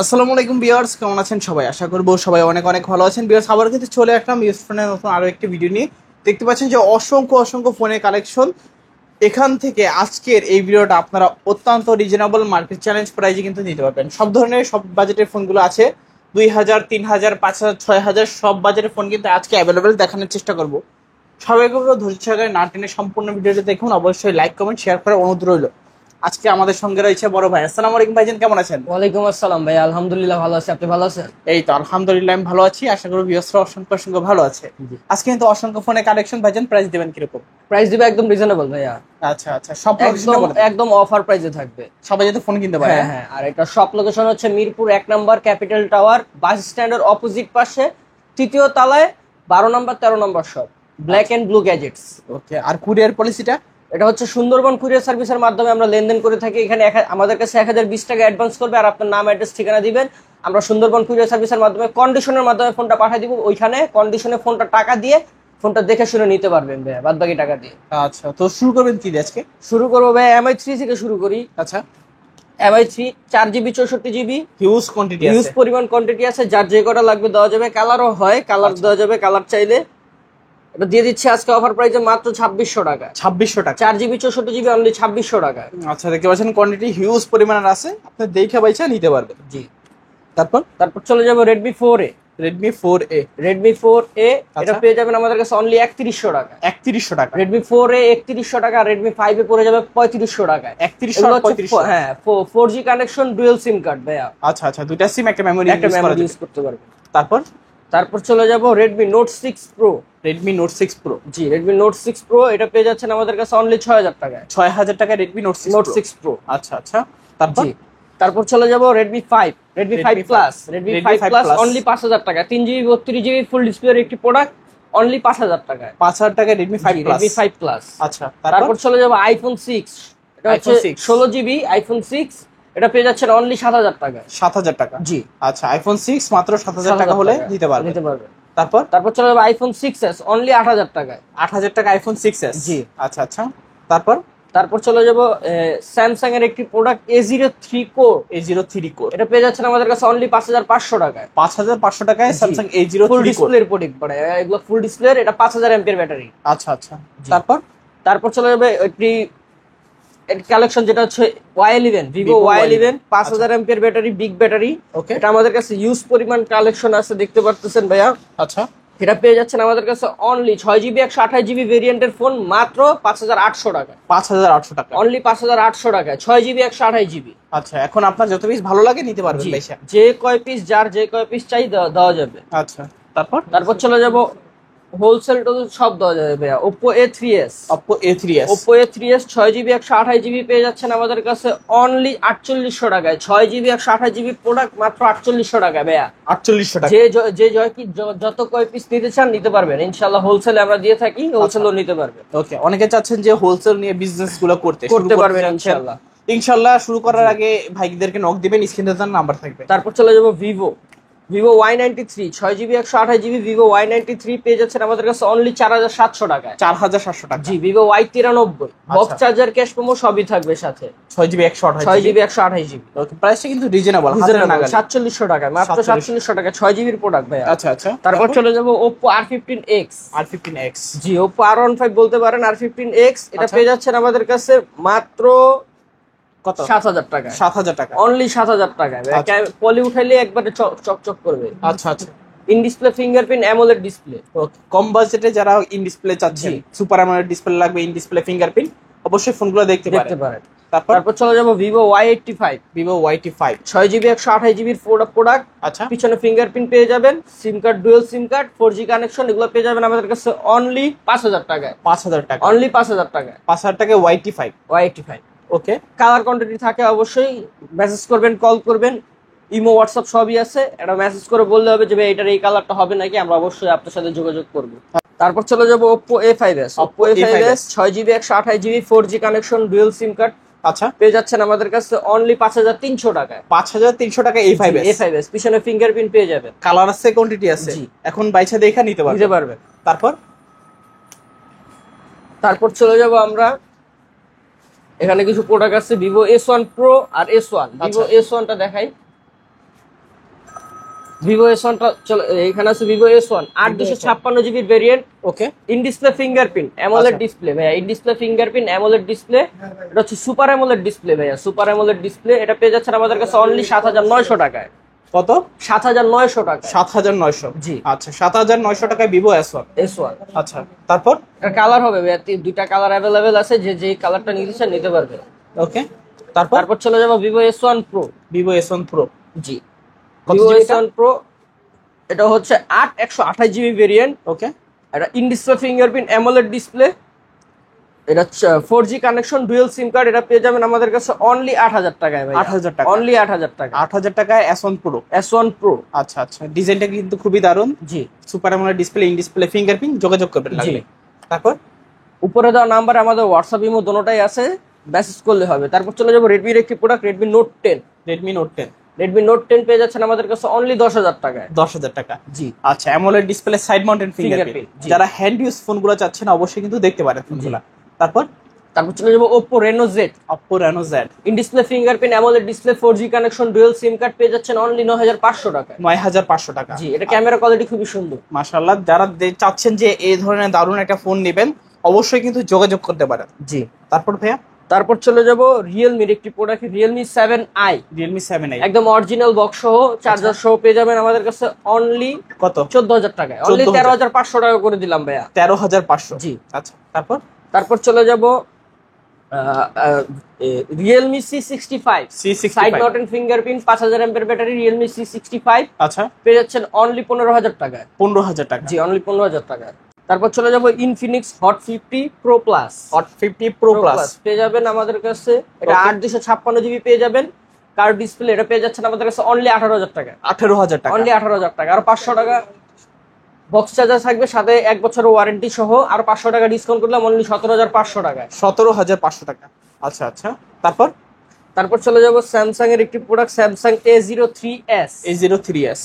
আসসালামু আলাইকুম ভিউয়ার্স, কেমন আছেন সবাই? আশা করবো সবাই অনেক অনেক ভালো আছেন। ভিউয়ার্স, আবার কিন্তু চলে আসলাম ইউজ ফোনের নতুন আরো একটি ভিডিও নিয়ে। দেখতে পাচ্ছেন যে অসংখ্য অসংখ্য ফোনের কালেকশন। এখান থেকে আজকের এই ভিডিওটা আপনারা অত্যন্ত রিজনেবল মার্কেট চ্যালেঞ্জ প্রাইজে কিন্তু নিতে পারবেন। সব ধরনের সব বাজেটের ফোনগুলো আছে, 2000, 3000, 5000, 6000 সব বাজেটের ফোন কিন্তু আজকে অ্যাভেলেবেল দেখানোর চেষ্টা করবো। সবাইকে বলবো ধৈর্য সহকারে না টেনে সম্পূর্ণ ভিডিওটা দেখুন। অবশ্যই লাইক কমেন্ট শেয়ার করার অনুরোধ রইল। আজকে আমাদের সঙ্গে রয়েছে বড় ভাই। আসসালামু আলাইকুম ভাইজান, কেমন আছেন? ওয়ালাইকুম আসসালাম ভাই, আলহামদুলিল্লাহ ভালো আছি। আপনি ভালো আছেন? এই তো আলহামদুলিল্লাহ আমি ভালো আছি। আশা করি ভিউয়ার্সরা অসংখ্য অসংখ্য ভালো আছে। জি। আজকে কিন্তু অসংখ্য ফোনে কালেকশন। ভাইজান প্রাইস দিবেন কিরকম? প্রাইস দিবে একদম রিজনেবল ভাইয়া। আচ্ছা আচ্ছা, সব লোকেশনটা একদম বলে দেন। একদম অফার প্রাইসে থাকবে। সবাই যাতে ফোন কিনতে পারে। হ্যাঁ হ্যাঁ, আর এটা সব লোকেশন হচ্ছে মিরপুর 1 নম্বর ক্যাপিটাল টাওয়ার বাস স্ট্যান্ডের অপোজিট পাশে, তৃতীয় তলায় 12 নম্বর 13 নম্বর shop, black and blue gadgets. Okay, আর কুরিয়ার পলিসিটা? এটা হচ্ছে সুন্দরবন কুরিয়ার সার্ভিসের মাধ্যমে আমরা লেনদেন করে থাকি। এখানে আমাদের কাছে 1020 টাকা অ্যাডভান্স করবে আর আপনার নাম অ্যাড্রেস ঠিকানা দিবেন। আমরা সুন্দরবন কুরিয়ার সার্ভিসের মাধ্যমে কন্ডিশনের মাধ্যমে ফোনটা পাঠিয়ে দিব। ওইখানে কন্ডিশনে ফোনটা টাকা দিয়ে ফোনটা দেখে শুনে নিতে পারবেন ভাই, বাদ বাকি টাকা দিয়ে। আচ্ছা, তো শুরু করবেন কি দিয়ে আজকে? শুরু করবো ভাই MI3 থেকে শুরু করি। আচ্ছা, MI3 4GB 64GB, huge quantity huge আছে। পরিমাণ কোয়ান্টিটি আছে, যার যে কটা লাগবে দেওয়া যাবে। কালারও হয়, কালার আচ্ছা। দেওয়া যাবে কালার চাইলে। এটা দিয়ে দিচ্ছি আজকে অফার প্রাইসে মাত্র 2600 টাকা। 2600 টাকা? 4GB 64GB অনলি 2600 টাকা। আচ্ছা, দেখতে পাচ্ছেন কোয়ান্টিটি হিউজ পরিমাণের আছে, আপনি দেখে বাইচা নিতে পারবেন। জি। তারপর তারপর চলে যাবো Redmi 4A। Redmi 4A। Redmi 4A এটা আচ্ছা। পেয়ে যাবেন আমাদের কাছে অনলি 3100 টাকা। 3100 টাকা? Redmi 4A 3100 টাকা। Redmi 5A পড়ে যাবে 3500 টাকায়। 3100 আর 3500? হ্যাঁ, 4G connection, dual SIM card ভাইয়া। আচ্ছা আচ্ছা, দুইটা সিম একটা মেমরি একটা মেমরি ইউজ করতে পারবেন। তারপর তারপর চলে যাব Redmi Note 6 Pro। Redmi Note 6 Pro। জি, Redmi Note 6 Pro এটা পেয়ে যাচ্ছেন আমাদের কাছে অনলি 6000 টাকায়। 6000 টাকা Redmi Note 6 Note Pro। 6 Pro। আচ্ছা আচ্ছা, তারপর? জি। তারপর চলে যাব Redmi 5, Redmi 5 Plus। Redmi 5 Plus only 5000 টাকা। 3GB 32GB ফুল ডিসপ্লের একটি প্রোডাক্ট, অনলি 5000 টাকায়। 5000 টাকা Redmi 5 Plus। Redmi 5 Plus। আচ্ছা, তারপর চলে যাব iPhone 6। এটা হচ্ছে iPhone 6 16GB iPhone 6। এটা পেয়ে যাচ্ছেন অনলি 7000 টাকায়। 7000 টাকা? জি। আচ্ছা, iPhone 6 মাত্র 7000 টাকা হলে দিতে পারবেন। তারপর? তারপর চলে যাব iPhone 6s অনলি 8000 টাকায়। 8000 টাকা iPhone 6s? জি। আচ্ছা আচ্ছা, তারপর? তারপর চলে যাব স্যামসাং এর একটি product A03 Core। A03 Core এটা পেয়ে যাচ্ছেন আমাদের কাছে অনলি 5500 টাকায়। 5500 টাকায় Samsung A03 ফুল Core। ডিসপ্লের প্রোডাক্ট পড়ে এগুলো, ফুল ডিসপ্লের। এটা 5000 এমপিএর ব্যাটারি। আচ্ছা আচ্ছা, তারপর? তারপর চলে যাবে একটি কালেকশন যেটা হচ্ছে Y11, Vivo Y11 5000 এমপিএর ব্যাটারি, বিগ ব্যাটারি। ওকে। এটা আমাদের কাছে ইউজ পরিমাণ কালেকশন আছে, দেখতে পারতেছেন ভাইয়া। আচ্ছা, এটা পেয়ে যাচ্ছেন আমাদের কাছে অনলি 6GB 128GB ভেরিয়েন্টের ফোন মাত্র 5800 টাকা। 5800 টাকা? অনলি 5800 টাকায় 6GB 128GB। আচ্ছা, এখন আপনার যত পিস ভালো লাগে নিতে পারবেন ভাইসা। যে কয় পিস, যার যে কয় পিস চাই দেওয়া যাবে। আচ্ছা, তারপর? তারপর চলে যাব হোলসেল টোল সব দেওয়া যাবে ভাইয়া। Oppo A3s। Oppo A3s। Oppo A3s 6GB 128GB পেয়ে যাচ্ছেন আমাদের কাছে অনলি 4800 টাকায়। 6GB 128GB প্রোডাক্ট মাত্র 4800 টাকায় ভাইয়া। 4800 টাকা? যে যত কয় পিস নিতে চান নিতে পারবেন ইনশাআল্লাহ। হোলসেলে আমরা দিয়ে থাকি, হোলসেলও নিতে পারবেন। ওকে, অনেকে চাচ্ছেন যে হোলসেল নিয়ে বিজনেস গুলো করতে পারবেন ইনশাআল্লাহ। ইনশাআল্লাহ শুরু করার আগে ভাইদেরকে নক দিবেন, স্ক্রিনে তার নাম্বার থাকবে। তারপর চলে যাব Vivo Y93 6GB 128GB Vivo Y93 পেয়ে যাচ্ছেন আমাদের কাছে অনলি 4700 টাকায়। 4700 টাকা? জি। Vivo Y93 box charger, cash memo সবই থাকবে সাথে। 6GB 128GB? 6GB 128GB। ওকে, প্রাইসটা কিন্তু রিজনেবল, 4700 টাকায়, মাত্র 4700 টাকায় 6GB এর প্রোডাক্ট ভাই। আচ্ছা আচ্ছা, তারপর চলে যাব Oppo R15X। R15X? জি, Oppo R15 বলতে পারেন, R15X এটা পেয়ে যাচ্ছেন আমাদের কাছে মাত্র কত? 7000 টাকা। 7000 টাকা? অনলি 7000 টাকায়। পলি উঠাইলে একবারে চকচক করবে। আচ্ছা আচ্ছা, in display fingerprint AMOLED display. Okay, কম বাজেটে যারা ইন ডিসপ্লে চাচ্ছেন, সুপার অ্যামোলেড ডিসপ্লে লাগবে, ইন ডিসপ্লে ফিঙ্গারপ্রিন্ট, অবশ্যই ফোনগুলো দেখতে পারেন। তারপর চলে যাব Vivo Y85। Vivo Y85 6GB 128GB এর প্রোডাক্ট। আচ্ছা, পিছনে ফিঙ্গারপ্রিন্ট পেয়ে যাবেন, সিম card, dual SIM card, 4G connection, এগুলো পেয়ে যাবেন আমাদের কাছে অনলি 5000 টাকায়। 5000 টাকা? অনলি 5000 টাকায়। 5000 টাকা Y85? Y85 ওকে, কালার কোয়ান্টিটি থাকে, অবশ্যই মেসেজ করবেন, কল করবেন, ইমো হোয়াটসঅ্যাপ সবই আছে। এটা মেসেজ করে বললে হবে যে ভাই এটার এই কালারটা হবে নাকি, আমরা অবশ্যই আপনার সাথে যোগাযোগ করব। তারপর চলে যাব Oppo A5s। Oppo A5s 6GB 128GB 4G connection, dual SIM card. আচ্ছা, পেয়ে যাচ্ছেন আমাদের কাছে অনলি 5300 টাকায়। 5300 টাকা A5s? পিছনে ফিঙ্গারপ্রিন্ট পেয়ে যাবেন, কালার আছে, কোয়ান্টিটি আছে, এখন বাইছা দেখা নিতে পারবেন। তারপর চলে যাব আমরা, এখানে কিছু প্রোডাক্ট আছে Vivo S1 Pro আর S1। Vivo S1টা দেখাই। ভিভো S1 চলো, এখানে আছে ভিভো S1 8 256 জিবির variant. Okay, in display fingerprint AMOLED display ভাইয়া, in display fingerprint AMOLED display. এটা হচ্ছে সুপার অ্যামোলেড ডিসপ্লে ভাইয়া, সুপার অ্যামোলেড ডিসপ্লে। এটা পেয়ে যাচ্ছেন আমাদের কাছে অনলি 7900 টাকায়। কত? 7900 টাকা। 7900? জি। আচ্ছা, 7900 টাকায় ভিভো S1। S1 আচ্ছা, তারপর? এটা কালার হবে ভাইয়া, দুইটা কালার অ্যাভেলেবেল আছে, যে যে কালারটা নিতে চান নিতে পারবে। ওকে, তারপর? তারপর চলে যাবো Vivo S1 Pro। Vivo S1 Pro। জি, কত ভিভো জিবি S1 Pro এটা হচ্ছে 128 জিবি ভেরিয়েন্ট। ওকে, এটা in display fingerprint AMOLED display. এটা 4G connection, dual SIM card. এটা পেয়ে যাবেন আমাদের কাছে অনলি 8000 টাকায় ভাই। 8000 টাকা? অনলি 8000 টাকা। 8000 টাকায় S1 Pro। S1 Pro। আচ্ছা আচ্ছা, ডিজাইনটা কিন্তু খুবই দারুণ। জি, super AMOLED display, in display fingerprint, যোগাযোগ করবেন লাগলে। তারপর? উপরে দেওয়া নাম্বারে আমাদের হোয়াটসঅ্যাপ ইমো দোনোটাই আছে, মেসেজ করলে হবে। তারপর চলে যাবো রেডমির একটি product, Redmi note 10। Redmi note 10। Redmi note 10 পেয়ে যাচ্ছেন আমাদের কাছে অনলি 10000 টাকায়। 10000 টাকা? জি। আচ্ছা, AMOLED display, side mounted fingerprint. Fingerprint, জি। যারা হ্যান্ড ইউজ ফোনগুলো চাচ্ছেন অবশ্যই কিন্তু দেখতে পারেন ফোনগুলো। তারপর? তারপর চলে যাবো Oppo Reno Z। Oppo Reno Z। In display fingerprint AMOLED display, 4G connection, dual SIM card পেয়ে যাচ্ছেন অনলি 9500 টাকায়। 9500 টাকা? জি, এটা ক্যামেরা কোয়ালিটি খুবই সুন্দর। মাশাআল্লাহ, যারা চাচ্ছেন যে এই ধরনের দারুণ একটা ফোন নেবেন অবশ্যই কিন্তু যোগাযোগ করতে পারেন। জি। তারপর ভাইয়া? তারপর চলে যাব রিয়েলমির একটি product, Realme 7i। Realme 7i একদম অরিজিনাল বক্স সহ, চার্জার সহ পেয়ে যাবেন আমাদের কাছে অনলি কত? 14000 টাকায়। অনলি 13500 টাকা করে দিলাম ভাইয়া। 13500? জি। আচ্ছা, তারপর? তারপর চলে যাব Realme C65। C65 side mounted fingerprint, 5000 MAH battery, Realme C65 আচ্ছা, পেয়ে যাচ্ছেন অনলি 15000 টাকায়। 15000 টাকা? জি, অনলি 15000 টাকায়। তারপর চলে যাব Infinix hot 50 pro plus. Hot 50 pro plus পেয়ে যাবেন আমাদের কাছে। এটা Okay. 8256 জিবি পেয়ে যাবেন। কার্ড ডিসপ্লে, এটা পেয়ে যাচ্ছেন আমাদের কাছে অনলি 18000 টাকা। 18000 টাকা? অনলি 18000 টাকা। আর 500 টাকা বক্স চার্জার থাকবে, সাথে 1 বছরের ওয়ারেন্টি সহ। আর 500 টাকা ডিসকাউন্ট করলাম অনলি 17500 টাকায়। 17500 টাকা? আচ্ছা আচ্ছা, তারপর? তারপর চলে যাব স্যামসাং এর একটি প্রোডাক্ট, স্যামসাং A03s। A03s।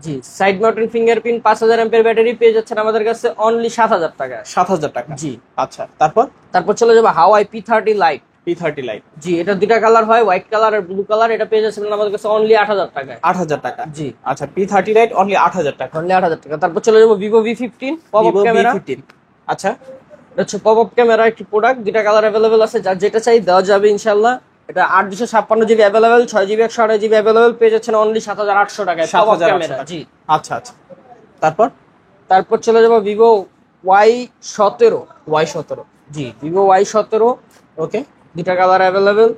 জি, side mounted fingerprint, 5000 MAH battery পেয়ে যাচ্ছেন আমাদের কাছে অনলি 7000 টাকা। 7000 টাকা? জি। আচ্ছা, তারপর? তারপর চলে যাব হাওয়াই P30 লাইট। P30 Lite। জি, এটা দুইটা কালার হয়, হোয়াইট কালার আর ব্লু কালার। এটা পেয়ে যাচ্ছেন আমাদের কাছে অনলি 8000 টাকায়। 8000 টাকা? জি। আচ্ছা, P30 Lite অনলি 8000 টাকা? অনলি 8000 টাকা। তারপর চলে যাব Vivo V15 pop up Vivo camera. V15। আচ্ছা, এটা হচ্ছে পপ আপ ক্যামেরা একটি প্রোডাক্ট, দুইটা কালার অ্যাভেলেবেল আছে, যার যেটা চাই দেওয়া যাবে ইনশাআল্লাহ। এটা 8256 GB available, 6 GB 128 GB available পেয়ে যাচ্ছেন অনলি 7800 টাকায়। Pop up 7800 camera. টাকা? জি। আচ্ছা আচ্ছা, তারপর? তারপর চলে যাব ভিভো Y17। Y17। জি, ভিভো Y17। ওকে, দুইটা কালার অ্যাভেলেবেল,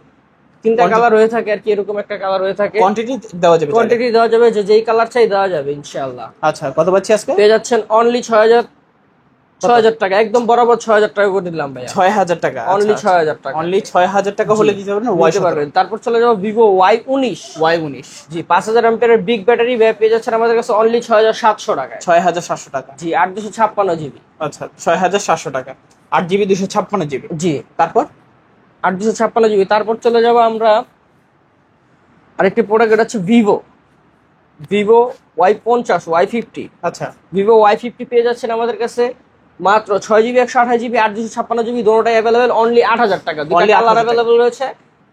তিনটা Quantity- কালার হয়ে থাকে আর কি, এরকম একটা কালার হয়ে থাকে। কোয়ান্টিটি দেওয়া যাবে? কোয়ান্টিটি দেওয়া যাবে, যে যেই কালার চাই দেওয়া যাবে ইনশাআল্লাহ। আচ্ছা, কত পাচ্ছি আজকে? পেয়ে যাচ্ছেন অনলি 6000 টাকা। একদম বরাবর 6000 টাকা করে দিলাম ভাইয়া। 6000 টাকা? অনলি 6000 টাকা অনলি 6000 টাকা হলে জি, দিতে পারবেন নিতে Y17। পারবেন। তারপর চলে যাবো ভিভো Y19। Y19। জি, 5000 এমপিয়ারের বিগ ব্যাটারি পেয়ে যাচ্ছেন আমাদের কাছে অনলি 6700 টাকায়। 6700 টাকা? জি, 8256 জিবি। আচ্ছা, 6700 টাকা, 8GB 256GB। জি, তারপর? 8256 জিবি। তারপর চলে যাব আমরা আরেকটি প্রোডাক্ট, এটা হচ্ছে ভিভো Y50 Y50। আচ্ছা, ভিভো Y50 পেয়ে যাচ্ছেন আমাদের কাছে মাত্র 6GB 128GB 8256GB, দোনোটাই অ্যাভেলেবেল অনলি 8000 টাকা। দুটো Only কালার 8000 টাকা। অ্যাভেলেবেল রয়েছে,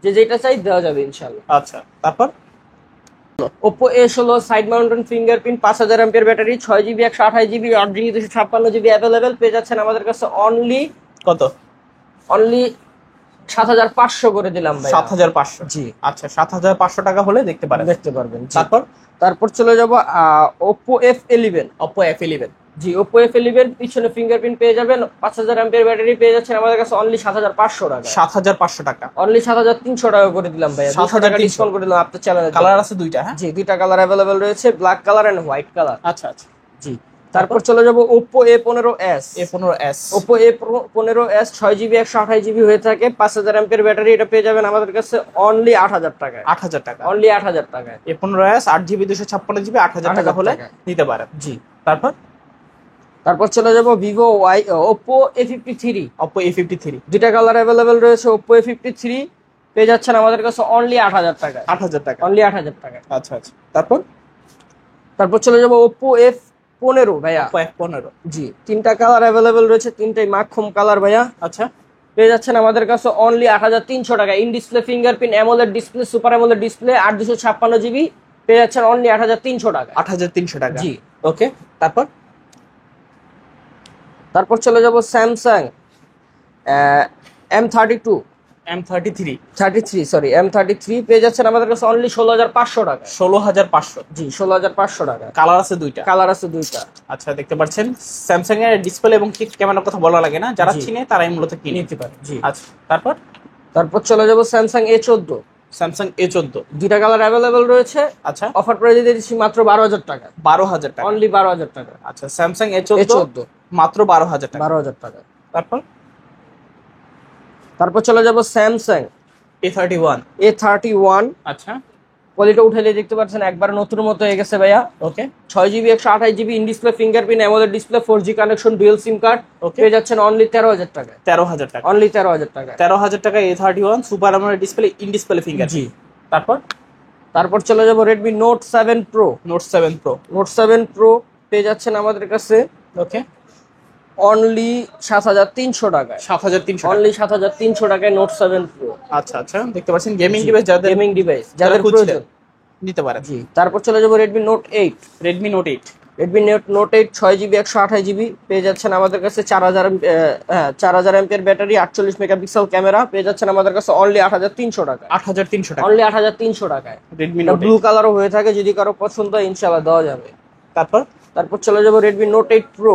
যে যেটা চাই দেওয়া যাবে ইনশাআল্লাহ। আচ্ছা, তারপর? Oppo A16 side mounted fingerprint, 5000 ampere battery, 6GB 128GB 8GB 256GB available পেয়ে যাচ্ছেন আমাদের কাছে অনলি কত? 7500 করে দিলাম ভাই। 7500? জি। আচ্ছা, 7500 টাকা হলে দেখতে পারেন। দেখতে পারবেন। জি। তারপর? তারপর চলে যাব Oppo F11। Oppo F11। জি, Oppo F11 পিছনে ফিঙ্গারপ্রিন্ট পেয়ে যাবেন, 5000 এমপিয়ার ব্যাটারি পেয়ে যাচ্ছেন আমাদের কাছে অনলি 7500 টাকা। 7500 টাকা? অনলি 7300 টাকা করে দিলাম ভাই। 200 টাকা 7300 ডিসকাউন্ট করে দিলাম আপনার চ্যানেলে। কালার আছে দুইটা? হ্যাঁ, জি, দুইটা কালার অ্যাভেলেবেল রয়েছে, black colour and white colour. আচ্ছা আচ্ছা। জি। তারপর চলে যাব Oppo A15s। A15s। Oppo A15s 6GB 128GB হয়ে থাকে, 5000 এমপিয়ার ব্যাটারি। এটা পেয়ে যাবেন আমাদের কাছে অনলি 8000 টাকায়। 8000 টাকা? অনলি 8000 টাকায়। A15s 8GB 256GB 8000 টাকা 8000 হলে টাকা। নিতে পারেন। জি। তারপর? তারপর চলে যাব Oppo A53। Oppo A53। দুইটা কালার অ্যাভেলেবেল রয়েছে। Oppo A53 পেয়ে যাচ্ছেন আমাদের কাছে অনলি 8000 টাকায়। 8000 টাকা? অনলি 8000 টাকায়। আচ্ছা আচ্ছা, তারপর? তারপর চলে যাব Oppo F15 ভাইয়া। Oppo F15। জি, তিনটা কালার অ্যাভেলেবেল রয়েছে, তিনটাই মাখুম কালার ভাইয়া। আচ্ছা, পেয়ে যাচ্ছেন আমাদের কাছে অনলি 8300 টাকা। In display fingerprint AMOLED display, super AMOLED display, 8256GB পেয়ে যাচ্ছেন অনলি 8,300 টাকা। 8,300 টাকা। জি। ওকে, তারপর চলে যাব স্যামসাং M32 M33 পেয়ে যাচ্ছেন আমাদের কাছে অনলি 16,500 টাকা। 16,500। জি, 16,500 টাকা। কালার আছে দুইটা। কালার আছে দুইটা। আচ্ছা, দেখতে পাচ্ছেন স্যামসাং এর ডিসপ্লে এবং ক্যামেরার কথা বলা লাগে না, যারা জি। চিনে তারাই মূলত কিনে নিতে পারে। জি। আচ্ছা, তারপর চলে যাব স্যামসাং A14। স্যামসাং A14 দুইটা কালার অ্যাভেলেবেল রয়েছে। আচ্ছা, অফার প্রাইসে দিয়ে দিচ্ছি মাত্র 12,000 টাকা। 12,000 টাকা। অনলি 12,000 টাকা। আচ্ছা, স্যামসাং A14 মাত্র 12,000 টাকা। 12,000 টাকা। তারপর চলে যাব স্যামসাং A31। আচ্ছা, কোয়ালিটি উঠাইলে দেখতে পাচ্ছেন একবার নতুন মতো হয়ে গেছে ভাইয়া। ওকে, 6GB 128GB in display fingerprint AMOLED display 4G connection dual SIM card পেয়ে যাচ্ছেন অনলি 13,000 টাকা। 13,000 টাকা। অনলি 13,000 টাকা। 13,000 টাকা A31 super AMOLED display in display finger. জি। তারপর চলে যাব Redmi Note 7 Pro। Note 7 Pro পেয়ে যাচ্ছেন আমাদের কাছে ওকে অনলি 7,300 টাকায়। 7,300 অনলি 7,300 টাকায় Note 7 Pro। আচ্ছা, দেখতে পাচ্ছেন গেমিং ডিভাইস যাদের প্রয়োজন নিতে পারেন। জি। তারপর চলে যাব Redmi Note 8। Redmi Note 8 6GB 128GB পেয়ে যাচ্ছেন আমাদের কাছে 4000 এমপিআর ব্যাটারি 48 মেগাপিক্সেল ক্যামেরা পেয়ে যাচ্ছেন আমাদের কাছে অনলি 8,300 টাকা। 8,300 টাকা। অনলি 8,300 টাকায়। Redmi Note ব্লু কালারও হয়ে থাকে, যদি কারো পছন্দ হয় ইনশাআল্লাহ দেওয়া যাবে। তারপর চলে যাব Redmi Note 8 Pro।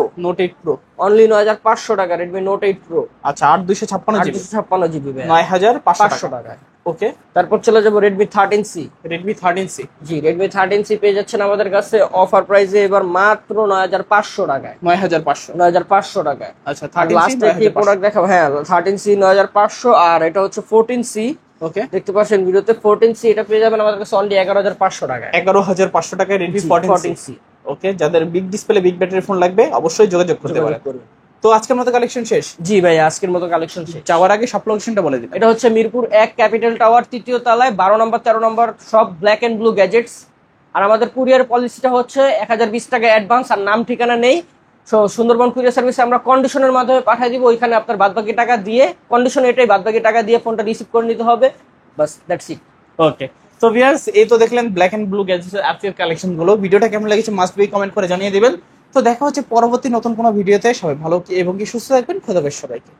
অনলি 9,500 টাকা Redmi Note 8 Pro। আচ্ছা, 8,256 জিবি 856GB 9,500 টাকায়। ওকে, তারপর চলে যাব Redmi 13C। জি, Redmi 13C পেয়ে যাচ্ছেন আমাদের কাছে অফার প্রাইসে এবার মাত্র 9,500 টাকায়। 9,500 টাকায়। আচ্ছা, লাস্টে কি প্রোডাক্ট দেখাবো? হ্যাঁ, 13C 9,500 আর এটা হচ্ছে 14C। ওকে, দেখতে পাচ্ছেন ভিডিওতে 14C এটা পেয়ে যাবেন আমাদের কাছে অনলি 11,500 টাকায়। 11,500 টাকায় Redmi 14C। ওকে, যাদের big display big battery phone লাগবে অবশ্যই যোগাযোগ করতে পারেন। তো আজকের মতো কালেকশন শেষ। জি ভাই, আজকের মতো কালেকশন শেষ। যাওয়ার আগে সব লোকেশনটা বলে দিন। এটা হচ্ছে মিরপুর 1 ক্যাপিটাল টাওয়ার 3য় তলায় 12 নম্বর 13 নম্বর সব ব্ল্যাক এন্ড ব্লু গ্যাজেটস। আর আমাদের কুরিয়ার পলিসিটা হচ্ছে 1,020 টাকা অ্যাডভান্স আর নাম ঠিকানা নেই। সুন্দরবন কুরিয়ার সার্ভিসে আমরা কন্ডিশনের মাধ্যমে পাঠিয়ে দিব, ওইখানে আপনার বাদবাকি টাকা দিয়ে কন্ডিশন এটাই, বাদবাকি টাকা দিয়ে ফোনটা রিসিভ করে নিতে হবে, বাস দ্যাটস ইট। ওকে, তো ভিউয়ার্স এই তো দেখলেন ব্ল্যাক এন্ড ব্লু গ্যাজেটসের আজকের কালেকশন গুলো। ভিডিওটা কেমন লেগেছে মাস্ট বি কমেন্ট করে জানিয়ে দিবেন। তো দেখা হচ্ছে পরবর্তী নতুন কোনো ভিডিওতে। সবাই ভালো এবং সুস্থ থাকবেন। খোদা হাফেজ সবাইকে।